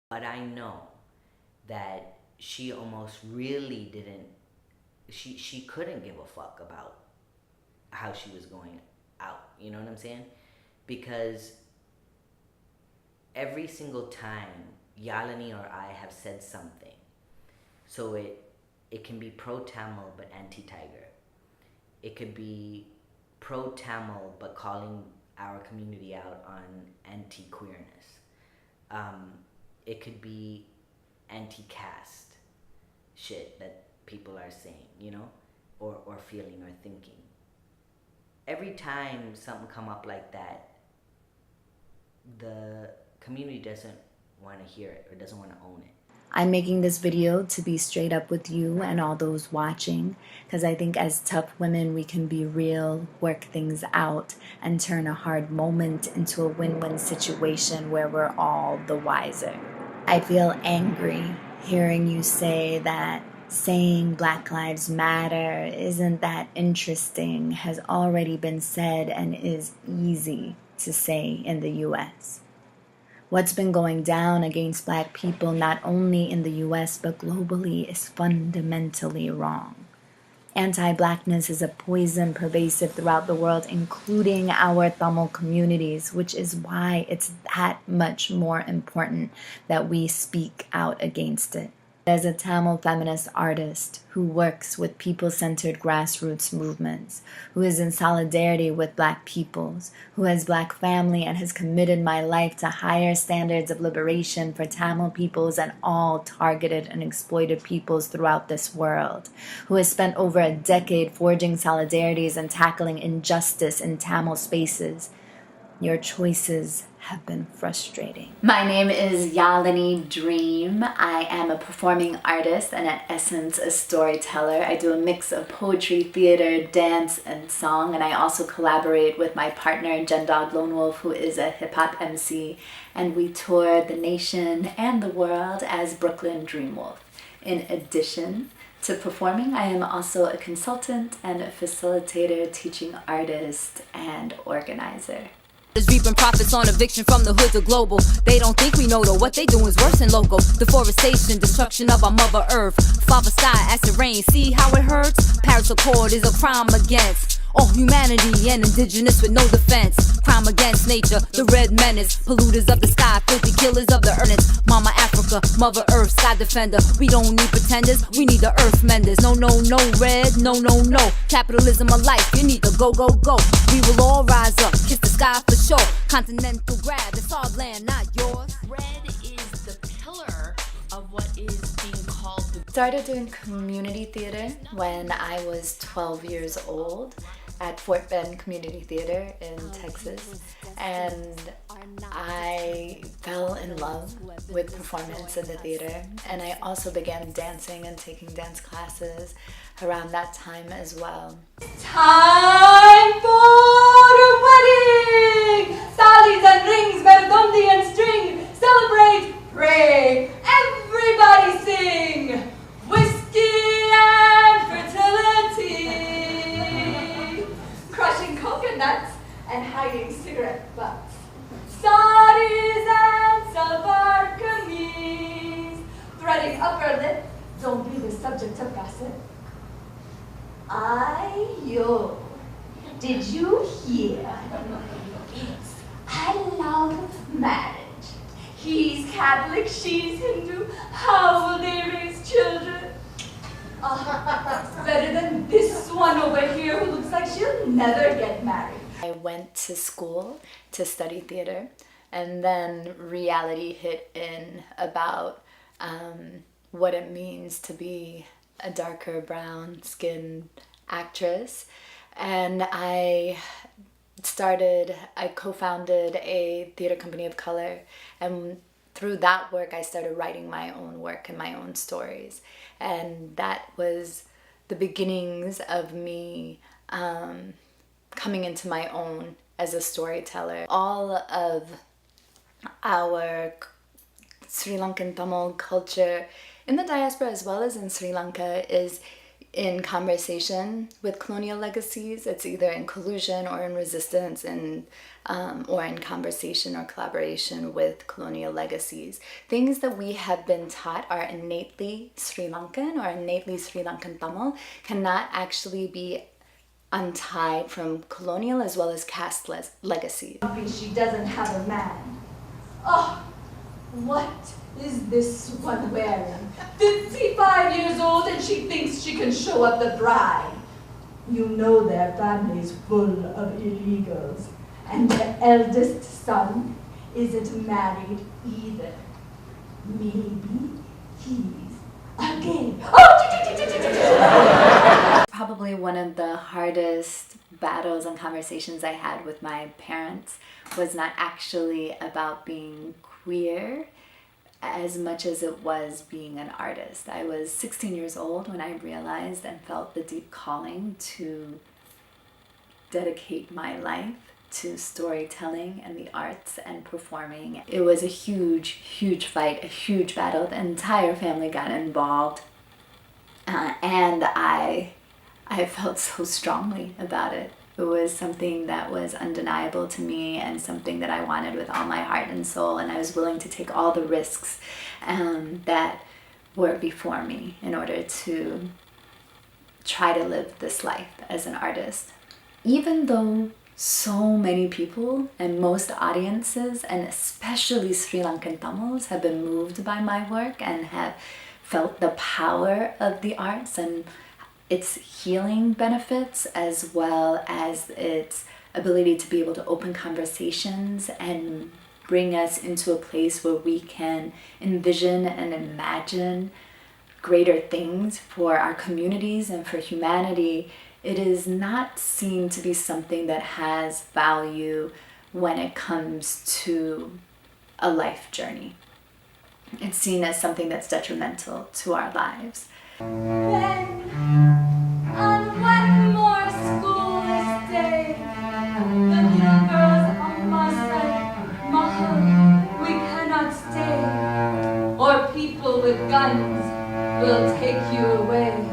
But I know that she almost really didn't, she couldn't give a fuck about how she was going out. You know what I'm saying? Because every single time Yalini or I have said something, so it can be pro-Tamil but anti-Tiger. It could be pro-Tamil but calling our community out on anti-queerness. It could be anti-caste shit that people are saying, you know, or feeling or thinking. Every time something come up like that, the community doesn't want to hear it or doesn't want to own it. I'm making this video to be straight up with you and all those watching, because I think as tough women we can be real, work things out, and turn a hard moment into a win-win situation where we're all the wiser. I feel angry hearing you say that saying Black Lives Matter isn't that interesting has already been said and is easy to say in the US. What's been going down against Black people not only in the US but globally is fundamentally wrong. Anti-Blackness is a poison pervasive throughout the world, including our Tamil communities, which is why it's that much more important that we speak out against it. As a Tamil feminist artist who works with people-centered grassroots movements, who is in solidarity with Black peoples, who has Black family and has committed my life to higher standards of liberation for Tamil peoples and all targeted and exploited peoples throughout this world, who has spent over a decade forging solidarities and tackling injustice in Tamil spaces, your choices have been frustrating. My name is YaliniDream. I am a performing artist and at essence a storyteller. I do a mix of poetry, theater, dance, and song, and I also collaborate with my partner Jen Dog Lone Wolf, who is a hip-hop MC, and we tour the nation and the world as Brooklyn Dream Wolf. In addition to performing, I am also a consultant and a facilitator, teaching artist, and organizer. Reaping profits on eviction from the hood to global. They don't think we know though, what they do is worse than local. Deforestation, destruction of our mother earth. Father sky, acid rain, see how it hurts? Paris Accord is a crime against all humanity and indigenous with no defense. Crime against nature, the red menace. Polluters of the sky, filthy killers of the earth. Mama Africa, Mother Earth, sky defender. We don't need pretenders, we need the earth menders. No, no, no, red, no, no, no. Capitalism of life, you need to go, go, go. We will all rise up, kiss the sky for sure. Continental grab, it's our land, not yours. Red is the pillar of what is being called the... Started doing community theater when I was 12 years old at Fort Bend Community Theater in Texas, and I fell in love with performance in the theater, and I also began dancing and taking dance classes around that time as well. Time for a wedding! Sallies and rings, verdondi and string, celebrate, pray, everybody sing! Whiskey and fertility, crushing coconuts and hiding cigarette butts, saris and salwar kameez, threading upper lip, don't be the subject of gossip. Yo, did you hear? I love marriage. He's Catholic, she's Hindu. How will they raise children? Better than this one over here who looks like she'll never get married. I went to school to study theater, and then reality hit in about what it means to be a darker brown skinned actress. And I co-founded a theater company of color, and through that work I started writing my own work and my own stories, and that was the beginnings of me coming into my own as a storyteller. All of our Sri Lankan Tamil culture in the diaspora as well as in Sri Lanka is in conversation with colonial legacies. It's either in collusion or in resistance, and or in conversation or collaboration with colonial legacies. Things that we have been taught are innately Sri Lankan or innately Sri Lankan Tamil cannot actually be untied from colonial as well as caste legacy. She doesn't have a man. Oh, what is this one wearing? 55 years old and she thinks she can show up the bride. You know their family's full of illegals, and their eldest son isn't married either. Maybe he's gay. Oh! Probably one of the hardest battles and conversations I had with my parents was not actually about being queer as much as it was being an artist. I was 16 years old when I realized and felt the deep calling to dedicate my life to storytelling and the arts and performing. It was a huge, huge fight, a huge battle. The entire family got involved, and I felt so strongly about it. It was something that was undeniable to me and something that I wanted with all my heart and soul, and I was willing to take all the risks that were before me in order to try to live this life as an artist. Even though so many people and most audiences, and especially Sri Lankan Tamils, have been moved by my work and have felt the power of the arts and its healing benefits, as well as its ability to be able to open conversations and bring us into a place where we can envision and imagine greater things for our communities and for humanity. It is not seen to be something that has value when it comes to a life journey. It's seen as something that's detrimental to our lives. Then, on one more school day, the little girls on my side, Mahal, we cannot stay, or people with guns will take you away.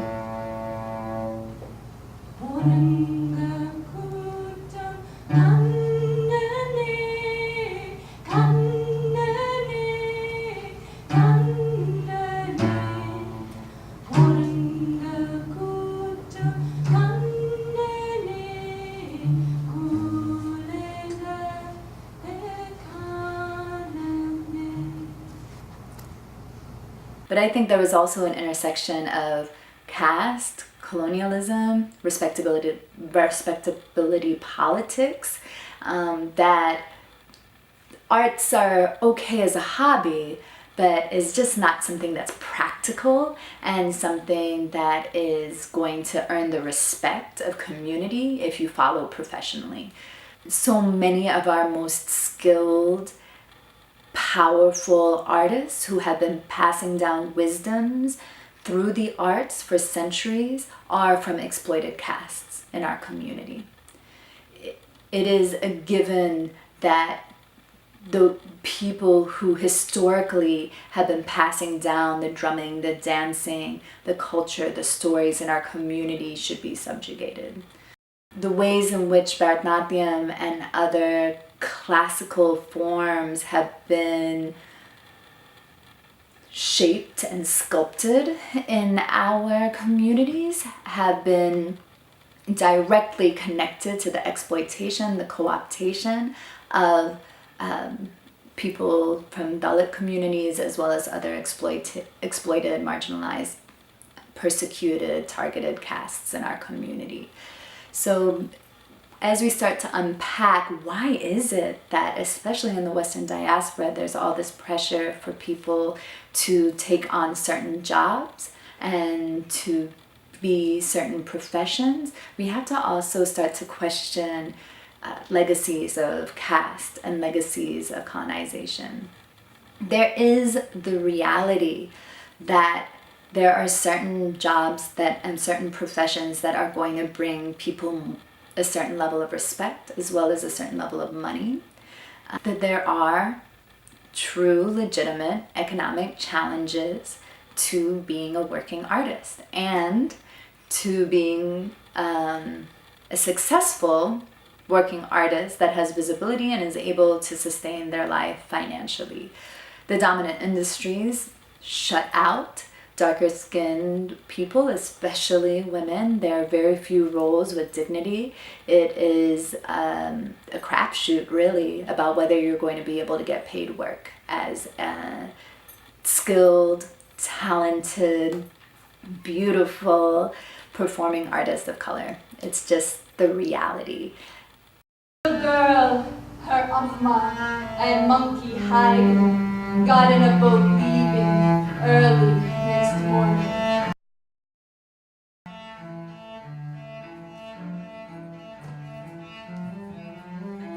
But I think there was also an intersection of caste, colonialism, respectability politics, that arts are okay as a hobby, but is just not something that's practical and something that is going to earn the respect of community if you follow professionally. So many of our most skilled, powerful artists who have been passing down wisdoms through the arts for centuries are from exploited castes in our community. It is a given that the people who historically have been passing down the drumming, the dancing, the culture, the stories in our community should be subjugated. The ways in which Bharatanatyam and other classical forms have been shaped and sculpted in our communities have been directly connected to the exploitation, the co-optation of people from Dalit communities, as well as other exploited, marginalized, persecuted, targeted castes in our community. So as we start to unpack, why is it that, especially in the Western diaspora, there's all this pressure for people to take on certain jobs and to be certain professions? We have to also start to question legacies of caste and legacies of colonization. There is the reality that there are certain jobs and certain professions that are going to bring people a certain level of respect as well as a certain level of money. That there are true, legitimate economic challenges to being a working artist and to being a successful working artist that has visibility and is able to sustain their life financially. The dominant industries shut out darker skinned people, especially women. There are very few roles with dignity. It is a crapshoot, really, about whether you're going to be able to get paid work as a skilled, talented, beautiful performing artist of color. It's just the reality. Little girl, her amma and monkey hiding, got in a boat leaving early next morning.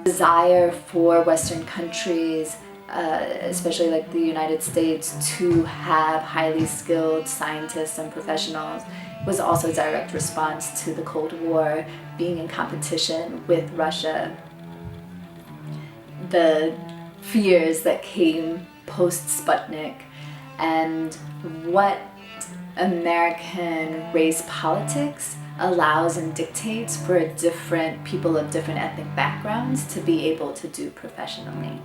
Desire for Western countries, especially like the United States, to have highly skilled scientists and professionals was also a direct response to the Cold War being in competition with Russia. The fears that came post-Sputnik and what American race politics allows and dictates for different people of different ethnic backgrounds to be able to do professionally.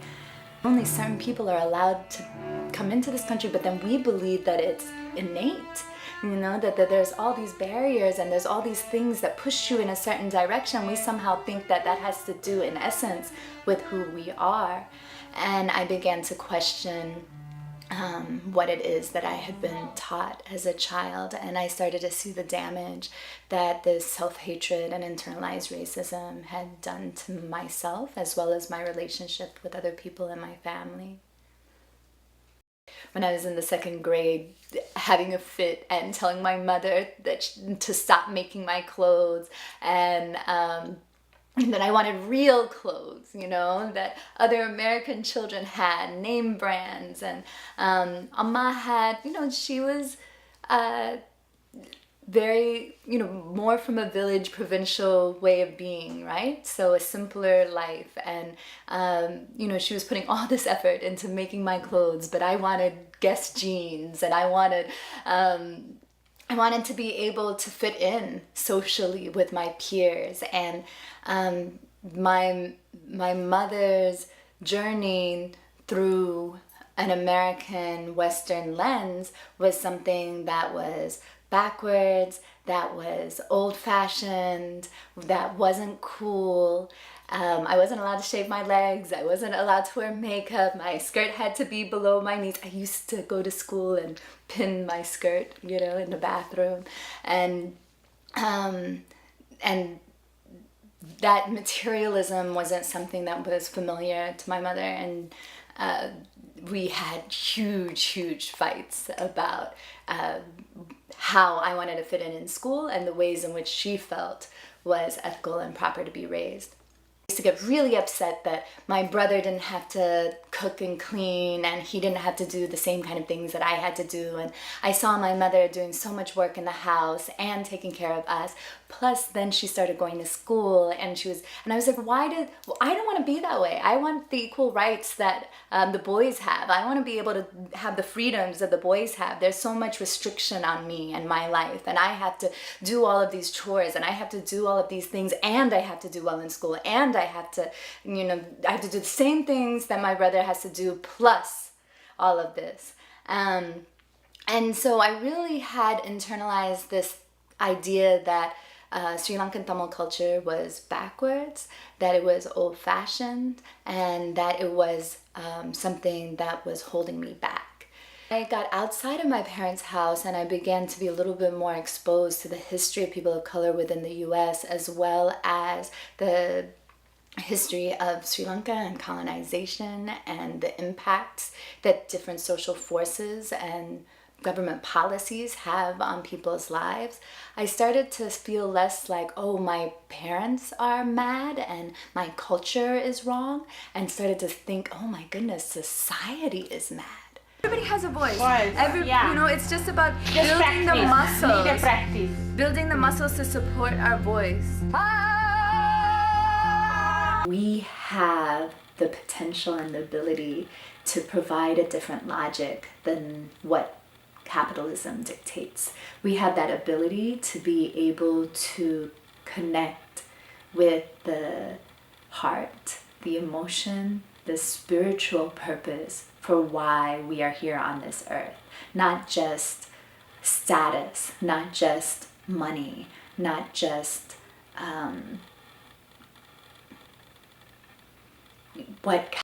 Only certain people are allowed to come into this country, but then we believe that it's innate, you know, that there's all these barriers and there's all these things that push you in a certain direction. We somehow think that that has to do, in essence, with who we are. And I began to question what it is that I had been taught as a child, and I started to see the damage that this self-hatred and internalized racism had done to myself, as well as my relationship with other people in my family. When I was in the 2nd grade, having a fit and telling my mother that to stop making my clothes, and that I wanted real clothes, you know, that other American children had, name brands. And Amma had, you know, she was very, you know, more from a village, provincial way of being, right? So a simpler life. And, you know, she was putting all this effort into making my clothes, but I wanted Guess jeans, and I wanted to be able to fit in socially with my peers. And my mother's journey through an American Western lens was something that was backwards, that was old-fashioned, that wasn't cool. I wasn't allowed to shave my legs. I wasn't allowed to wear makeup. My skirt had to be below my knees. I used to go to school and pin my skirt, you know, in the bathroom. And that materialism wasn't something that was familiar to my mother. And we had huge fights about how I wanted to fit in school and the ways in which she felt was ethical and proper to be raised. I used to get really upset that my brother didn't have to cook and clean, and he didn't have to do the same kind of things that I had to do. And I saw my mother doing so much work in the house and taking care of us. Plus, then she started going to school, and I was like, I don't want to be that way. I want the equal rights that the boys have. I want to be able to have the freedoms that the boys have. There's so much restriction on me and my life, and I have to do all of these chores, and I have to do all of these things, and I have to do well in school, and I have to, you know, I have to do the same things that my brother has to do, plus all of this. And so I really had internalized this idea that Sri Lankan Tamil culture was backwards, that it was old-fashioned, and that it was something that was holding me back. I got outside of my parents' house and I began to be a little bit more exposed to the history of people of color within the US, as well as the history of Sri Lanka and colonization and the impacts that different social forces and government policies have on people's lives. I started to feel less like, oh, my parents are mad and my culture is wrong, and started to think, oh my goodness, society is mad. Everybody has a voice. You know, it's just about building the muscles. Need a practice. Building the muscles to support our voice. We have the potential and the ability to provide a different logic than what capitalism dictates. We have that ability to be able to connect with the heart, the emotion, the spiritual purpose for why we are here on this earth. Not just status, not just money, not just what